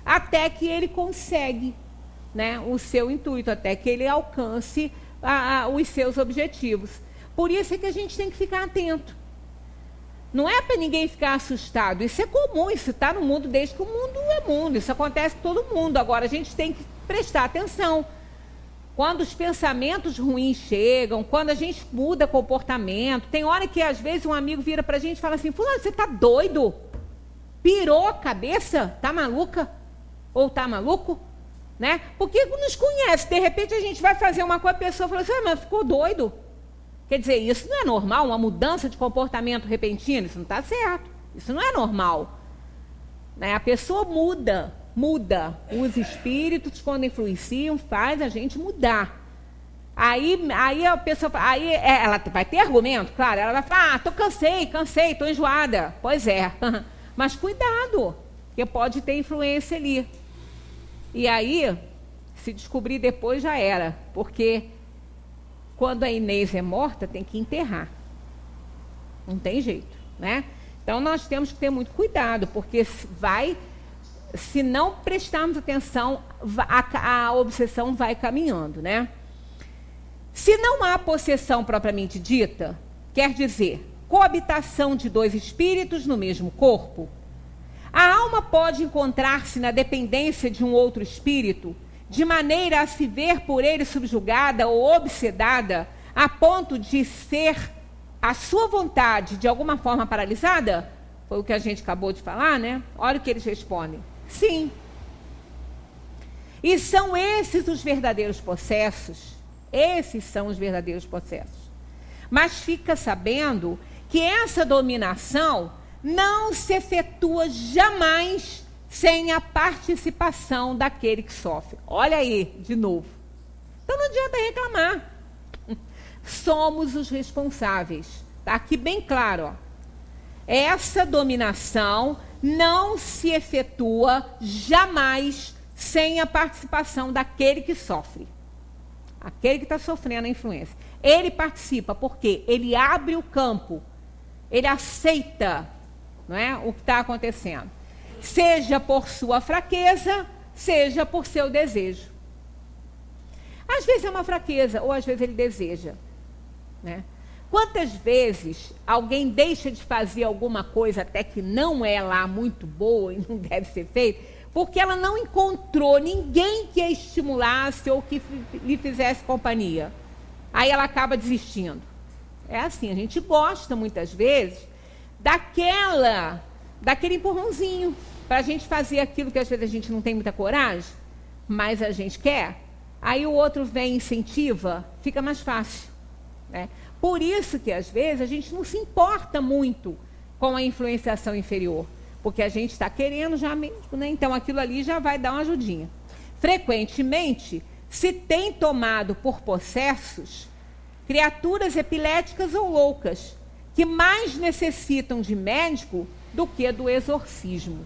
até que ele consegue, né, o seu intuito, até que ele alcance os seus objetivos. Por isso é que a gente tem que ficar atento. Não é para ninguém ficar assustado. Isso é comum, isso está no mundo desde que o mundo é mundo. Isso acontece com todo mundo. Agora, a gente tem que prestar atenção. Quando os pensamentos ruins chegam, quando a gente muda comportamento. Tem hora que, às vezes, um amigo vira para a gente e fala assim: fulano, você está doido? Pirou a cabeça? Está maluca? Ou está maluco? Né? Porque nos conhece. De repente, a gente vai fazer uma coisa, a pessoa fala assim: mas ficou doido? Quer dizer, isso não é normal, uma mudança de comportamento repentina, isso não está certo, isso não é normal. Né? A pessoa muda, os espíritos, quando influenciam, faz a gente mudar. Aí a pessoa, ela vai ter argumento, claro, ela vai falar: cansei, estou enjoada. Pois é, mas cuidado, porque pode ter influência ali. E aí, se descobrir depois, já era, porque quando a Inês é morta, tem que enterrar. Não tem jeito, né? Então, nós temos que ter muito cuidado, porque se não prestarmos atenção, a obsessão vai caminhando, né? Se não há possessão propriamente dita, quer dizer, coabitação de dois espíritos no mesmo corpo, a alma pode encontrar-se na dependência de um outro espírito, de maneira a se ver por ele subjugada ou obsedada, a ponto de ser a sua vontade de alguma forma paralisada? Foi o que a gente acabou de falar, né? Olha o que eles respondem: sim. E são esses os verdadeiros possessos. Esses são os verdadeiros possessos. Mas fica sabendo que essa dominação não se efetua jamais sem a participação daquele que sofre. Olha aí, de novo. Então não adianta reclamar. Somos os responsáveis. Está aqui bem claro. Ó. Essa dominação não se efetua jamais sem a participação daquele que sofre. Aquele que está sofrendo a influência. Ele participa porque ele abre o campo. Ele aceita, não é, o que está acontecendo. Seja por sua fraqueza, seja por seu desejo. Às vezes é uma fraqueza, ou às vezes ele deseja. Né? Quantas vezes alguém deixa de fazer alguma coisa até que não é lá muito boa e não deve ser feita, porque ela não encontrou ninguém que a estimulasse ou que lhe fizesse companhia. Aí ela acaba desistindo. É assim, a gente gosta muitas vezes daquele empurrãozinho, para a gente fazer aquilo que às vezes a gente não tem muita coragem, mas a gente quer. Aí o outro vem e incentiva, fica mais fácil. Né? Por isso que às vezes a gente não se importa muito com a influenciação inferior, porque a gente está querendo já mesmo, né? Então aquilo ali já vai dar uma ajudinha. Frequentemente se tem tomado por possessos criaturas epiléticas ou loucas, que mais necessitam de médico do que do exorcismo.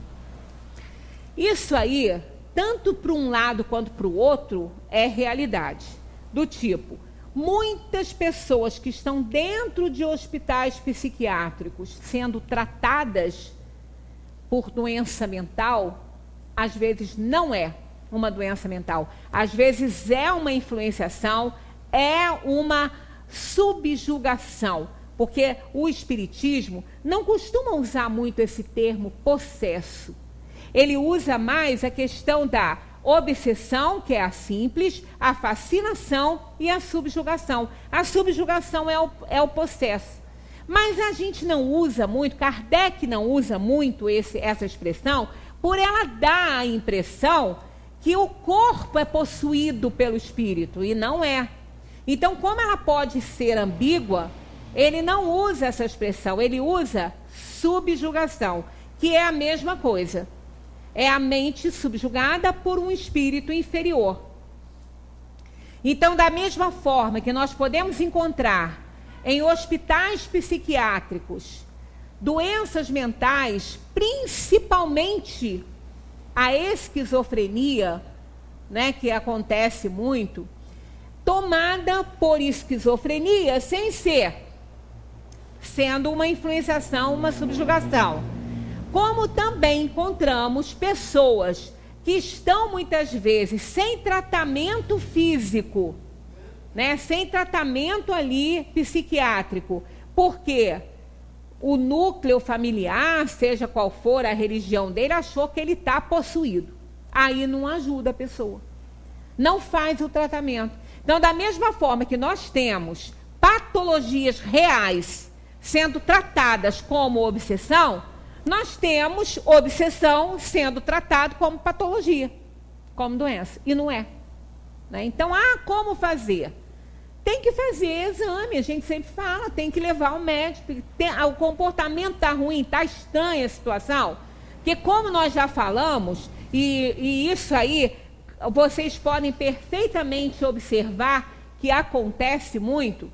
Isso aí, tanto para um lado quanto para o outro, é realidade. Do tipo, muitas pessoas que estão dentro de hospitais psiquiátricos sendo tratadas por doença mental, às vezes não é uma doença mental. Às vezes é uma influenciação, é uma subjugação. Porque o espiritismo não costuma usar muito esse termo possesso. Ele usa mais a questão da obsessão, que é a simples, a fascinação e a subjugação. A subjugação é o possesso. Mas a gente não usa muito, Kardec não usa muito essa expressão, por ela dar a impressão que o corpo é possuído pelo espírito, e não é. Então, como ela pode ser ambígua, ele não usa essa expressão, ele usa subjugação, que é a mesma coisa. É a mente subjugada por um espírito inferior. Então, da mesma forma que nós podemos encontrar em hospitais psiquiátricos doenças mentais, principalmente a esquizofrenia, né, que acontece muito, tomada por esquizofrenia sem ser, sendo uma influenciação, uma subjugação. Como também encontramos pessoas que estão muitas vezes sem tratamento físico, né, sem tratamento ali psiquiátrico, porque o núcleo familiar, seja qual for a religião dele, achou que ele está possuído. Aí não ajuda a pessoa, não faz o tratamento. Então, da mesma forma que nós temos patologias reais sendo tratadas como obsessão, nós temos obsessão sendo tratado como patologia, como doença, e não é. Né? Então, como fazer? Tem que fazer exame, a gente sempre fala, tem que levar ao médico. O comportamento está ruim, está estranha a situação. Porque como nós já falamos, e isso aí, vocês podem perfeitamente observar que acontece muito,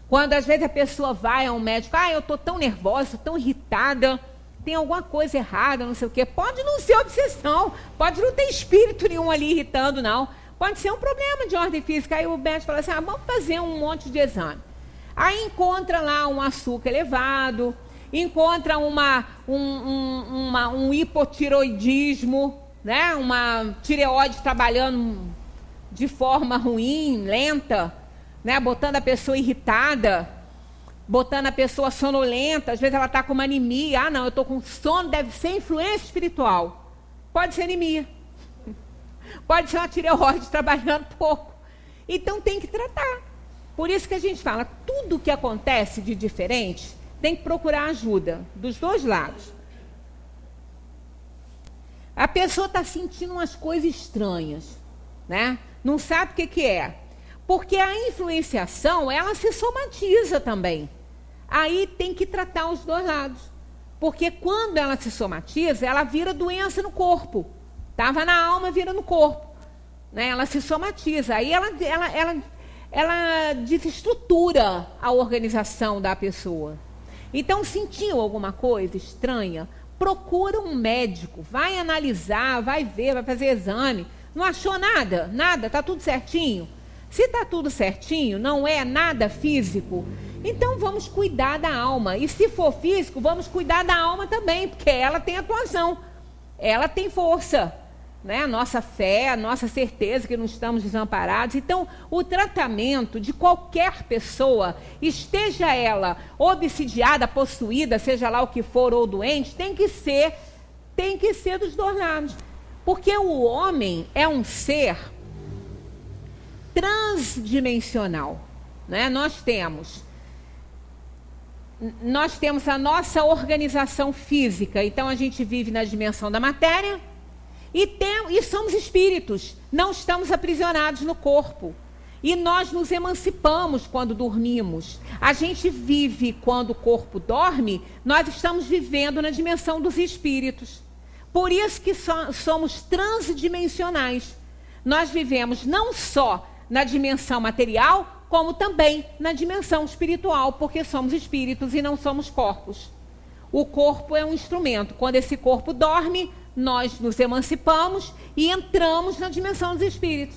quando às vezes a pessoa vai a um médico, eu estou tão nervosa, estou tão irritada, tem alguma coisa errada, não sei o quê. Pode não ser obsessão, pode não ter espírito nenhum ali irritando, não. Pode ser um problema de ordem física. Aí o médico fala assim, vamos fazer um monte de exame. Aí encontra lá um açúcar elevado, encontra um hipotiroidismo, né? Uma tireoide trabalhando de forma ruim, lenta, né? Botando a pessoa irritada, botando a pessoa sonolenta. Às vezes ela está com uma anemia. Não, eu estou com sono, deve ser influência espiritual. Pode ser anemia. Pode ser uma tireoide trabalhando pouco. Então tem que tratar. Por isso que a gente fala, tudo que acontece de diferente, tem que procurar ajuda, dos dois lados. A pessoa está sentindo umas coisas estranhas, né? Não sabe o que é. Porque a influenciação, ela se somatiza também. Aí tem que tratar os dois lados. Porque quando ela se somatiza, ela vira doença no corpo. Estava na alma, vira no corpo. Né? Ela se somatiza. Aí ela desestrutura a organização da pessoa. Então, sentiu alguma coisa estranha? Procura um médico. Vai analisar, vai ver, vai fazer exame. Não achou nada? Nada? Está tudo certinho? Se está tudo certinho, não é nada físico, então vamos cuidar da alma. E se for físico, vamos cuidar da alma também, porque ela tem atuação. Ela tem força. Né? A nossa fé, a nossa certeza que não estamos desamparados. Então, o tratamento de qualquer pessoa, esteja ela obsidiada, possuída, seja lá o que for, ou doente, tem que ser dos dois lados. Porque o homem é um ser transdimensional. Né? Nós temos a nossa organização física. Então, a gente vive na dimensão da matéria. E somos espíritos, não estamos aprisionados no corpo. E nós nos emancipamos quando dormimos. A gente vive quando o corpo dorme, nós estamos vivendo na dimensão dos espíritos. Por isso que somos transdimensionais. Nós vivemos não só na dimensão material, como também na dimensão espiritual, porque somos espíritos e não somos corpos. O corpo é um instrumento. Quando esse corpo dorme, nós nos emancipamos e entramos na dimensão dos espíritos.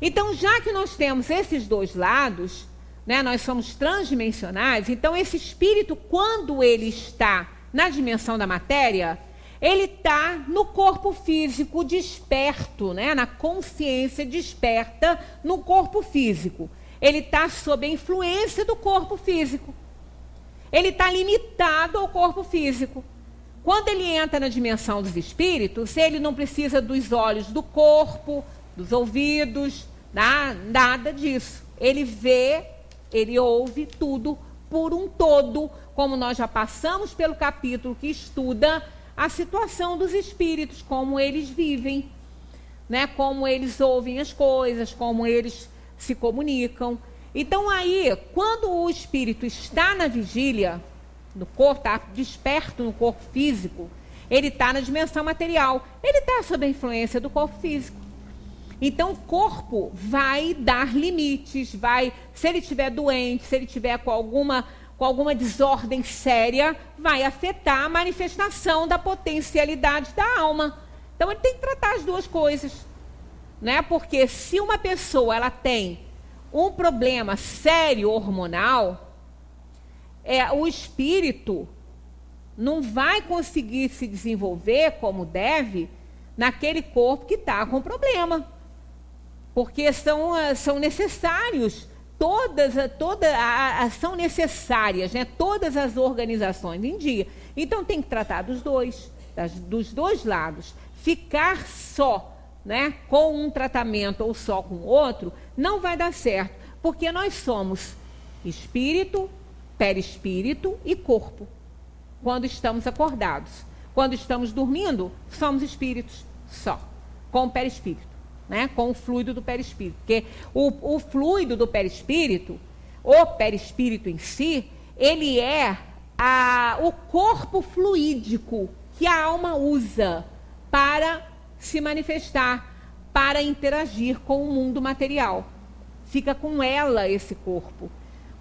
Então, já que nós temos esses dois lados, né, nós somos transdimensionais, então esse espírito, quando ele está na dimensão da matéria, ele está no corpo físico desperto, né, na consciência desperta no corpo físico. Ele está sob a influência do corpo físico. Ele está limitado ao corpo físico. Quando ele entra na dimensão dos espíritos, ele não precisa dos olhos do corpo, dos ouvidos, nada disso. Ele vê, ele ouve tudo por um todo, como nós já passamos pelo capítulo que estuda a situação dos espíritos, como eles vivem, né? Como eles ouvem as coisas, como eles se comunicam. Então aí, quando o espírito está na vigília, no corpo, está desperto no corpo físico, ele está na dimensão material, ele está sob a influência do corpo físico. Então o corpo vai dar limites, se ele estiver doente, se ele estiver com alguma desordem séria, vai afetar a manifestação da potencialidade da alma. Então ele tem que tratar as duas coisas, né? Porque se uma pessoa ela tem um problema sério hormonal, o espírito não vai conseguir se desenvolver como deve naquele corpo que está com problema. Porque são necessários, são necessárias, né, todas as organizações em dia. Então tem que tratar dos dois lados. Ficar só, né, com um tratamento ou só com outro, não vai dar certo. Porque nós somos espírito, perispírito e corpo, quando estamos acordados. Quando estamos dormindo, somos espíritos só, com o perispírito. Né, com o fluido do perispírito, porque o fluido do perispírito, o perispírito em si, ele é o corpo fluídico que a alma usa para se manifestar, para interagir com o mundo material. Fica com ela esse corpo.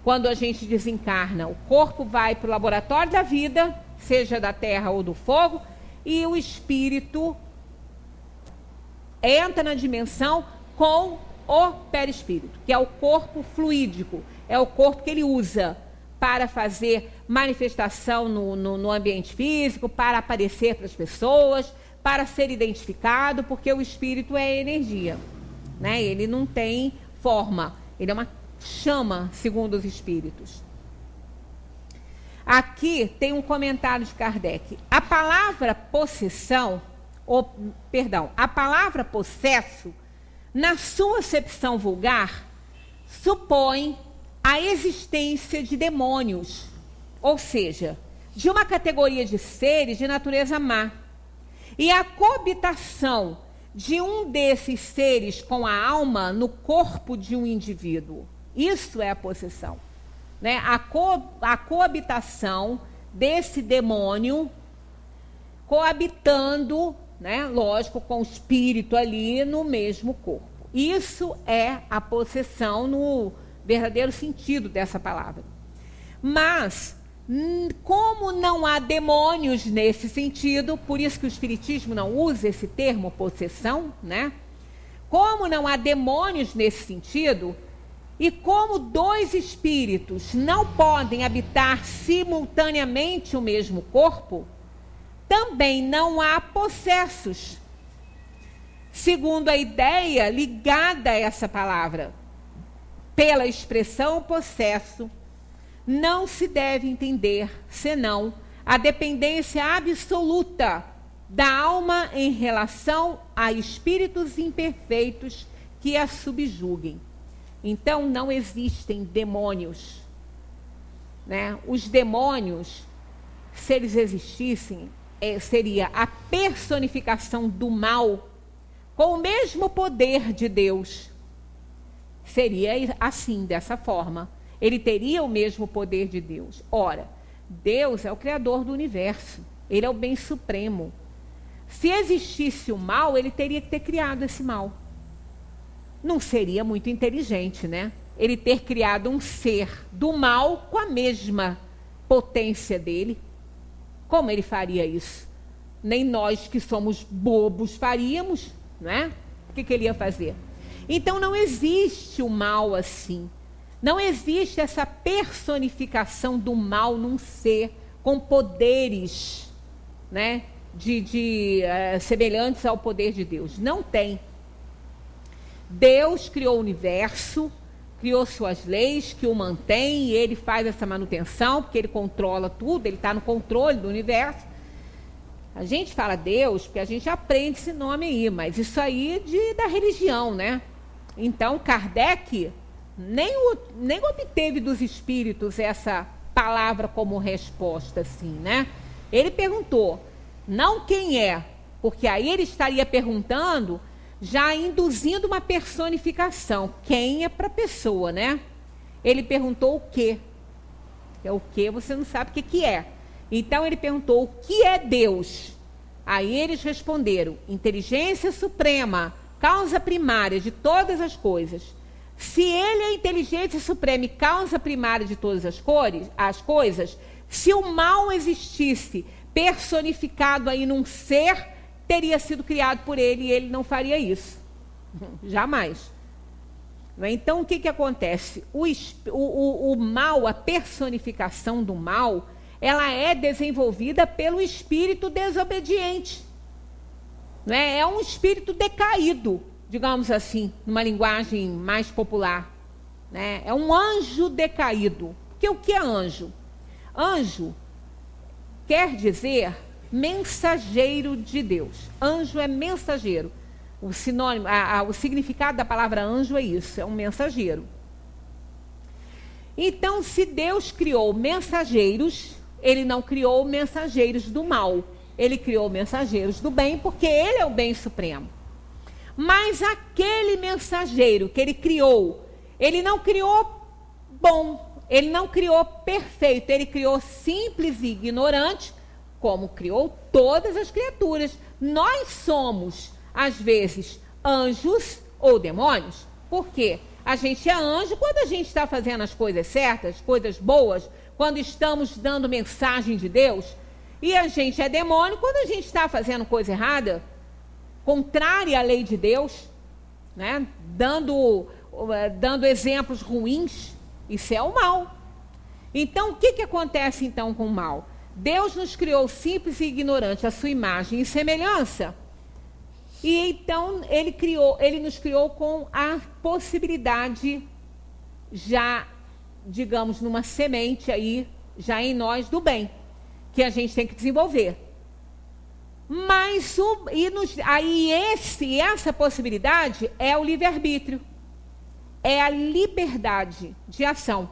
Quando a gente desencarna, o corpo vai para o laboratório da vida, seja da terra ou do fogo, e o espírito entra na dimensão com o perispírito, que é o corpo fluídico, é o corpo que ele usa para fazer manifestação no ambiente físico, para aparecer para as pessoas, para ser identificado, porque o espírito é energia, né? Ele não tem forma, ele é uma chama, segundo os espíritos. Aqui tem um comentário de Kardec. A palavra possessão, a palavra possesso, na sua acepção vulgar, supõe a existência de demônios, ou seja, de uma categoria de seres de natureza má. E a coabitação de um desses seres com a alma no corpo de um indivíduo. Isso é a possessão, né? A coabitação desse demônio coabitando, né, lógico, com o espírito ali no mesmo corpo. Isso é a possessão no verdadeiro sentido dessa palavra. Mas, como não há demônios nesse sentido, por isso que o Espiritismo não usa esse termo possessão, né? Como não há demônios nesse sentido, e como dois espíritos não podem habitar simultaneamente o mesmo corpo, também não há possessos, segundo a ideia ligada a essa palavra. Pela expressão possesso, não se deve entender senão a dependência absoluta da alma em relação a espíritos imperfeitos que a subjuguem. Então não existem demônios, né? Os demônios, se eles existissem, seria a personificação do mal com o mesmo poder de Deus. Seria assim, dessa forma. Ele teria o mesmo poder de Deus. Ora, Deus é o Criador do universo. Ele é o bem supremo. Se existisse o mal, ele teria que ter criado esse mal. Não seria muito inteligente, né? Ele ter criado um ser do mal com a mesma potência dele. Como ele faria isso? Nem nós que somos bobos faríamos, não é? O que ele ia fazer? Então não existe o mal assim. Não existe essa personificação do mal num ser com poderes, né, semelhantes ao poder de Deus. Não tem. Deus criou o universo, criou suas leis que o mantém, e ele faz essa manutenção, porque ele controla tudo, ele está no controle do universo. A gente fala Deus porque a gente aprende esse nome aí, mas isso aí é da religião, né? Então, Kardec nem obteve dos espíritos essa palavra como resposta, assim, né? Ele perguntou, não quem é, porque aí ele estaria perguntando, já induzindo uma personificação. Quem é para a pessoa, né? Ele perguntou o quê? É o quê? Você não sabe o que é. Então ele perguntou o que é Deus. Aí eles responderam: inteligência suprema, causa primária de todas as coisas. Se ele é a inteligência suprema e causa primária de todas as coisas, se o mal existisse personificado aí num ser, teria sido criado por ele e ele não faria isso. Jamais. Então, o que acontece? O mal, a personificação do mal, ela é desenvolvida pelo espírito desobediente. É um espírito decaído, digamos assim, numa linguagem mais popular. É um anjo decaído. Porque o que é anjo? Anjo quer dizer mensageiro de Deus. Anjo é mensageiro. O sinônimo, o significado da palavra anjo é isso, é um mensageiro. Então, se Deus criou mensageiros, ele não criou mensageiros do mal. Ele criou mensageiros do bem, porque ele é o bem supremo. Mas aquele mensageiro que ele criou, ele não criou bom, ele não criou perfeito, ele criou simples e ignorante, como criou todas as criaturas. Nós somos, às vezes, anjos ou demônios. Por quê? A gente é anjo quando a gente está fazendo as coisas certas, coisas boas, quando estamos dando mensagem de Deus. E a gente é demônio quando a gente está fazendo coisa errada, contrária à lei de Deus, né? Dando exemplos ruins. Isso é o mal. Então, o que acontece então com o mal? Deus nos criou simples e ignorantes à sua imagem e semelhança. E então ele nos criou com a possibilidade, já, digamos, numa semente aí, já em nós, do bem, que a gente tem que desenvolver. Mas essa possibilidade é o livre-arbítrio, é a liberdade de ação,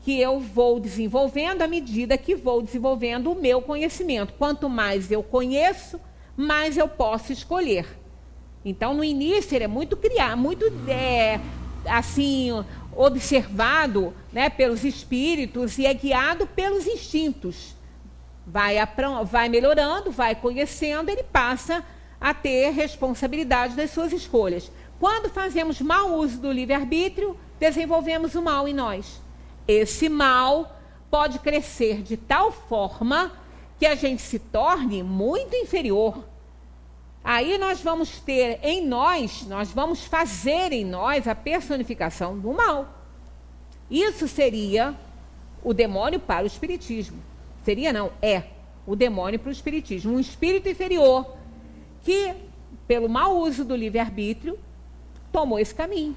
que eu vou desenvolvendo à medida que vou desenvolvendo o meu conhecimento. Quanto mais eu conheço, mais eu posso escolher. Então, no início, ele é muito observado, né, pelos espíritos e é guiado pelos instintos. Vai melhorando, vai conhecendo, ele passa a ter responsabilidade das suas escolhas. Quando fazemos mau uso do livre-arbítrio, desenvolvemos o mal em nós. Esse mal pode crescer de tal forma que a gente se torne muito inferior. Aí nós vamos ter em nós vamos fazer em nós a personificação do mal. Isso seria o demônio para o espiritismo. Seria não, é o demônio para o espiritismo. Um espírito inferior que, pelo mau uso do livre-arbítrio, tomou esse caminho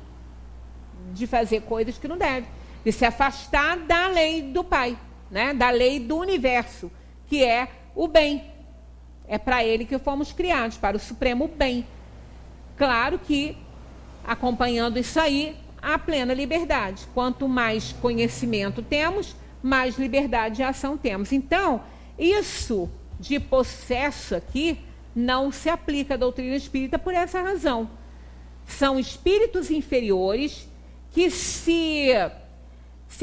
de fazer coisas que não deve, de se afastar da lei do Pai, né? Da lei do universo, que é o bem. É para ele que fomos criados, para o supremo bem. Claro que, acompanhando isso aí, a plena liberdade. Quanto mais conhecimento temos, mais liberdade de ação temos. Então, isso de possesso aqui não se aplica à doutrina espírita por essa razão. São espíritos inferiores que se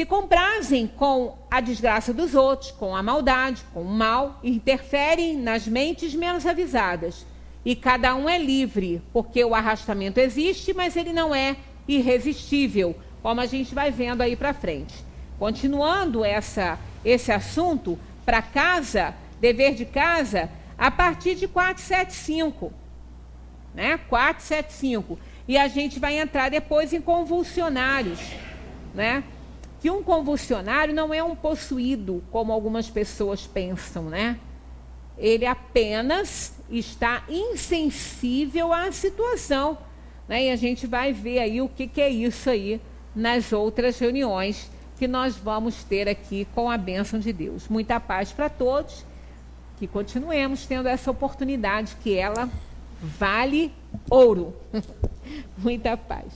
comprazem com a desgraça dos outros, com a maldade, com o mal, interferem nas mentes menos avisadas. E cada um é livre, porque o arrastamento existe, mas ele não é irresistível, como a gente vai vendo aí para frente. Continuando esse assunto, para casa, dever de casa, a partir de 475, né? 475. E a gente vai entrar depois em convulsionários, né? Que um convulsionário não é um possuído, como algumas pessoas pensam, né? Ele apenas está insensível à situação, né? E a gente vai ver aí o que é isso aí nas outras reuniões que nós vamos ter aqui com a bênção de Deus. Muita paz para todos, que continuemos tendo essa oportunidade, que ela vale ouro. Muita paz.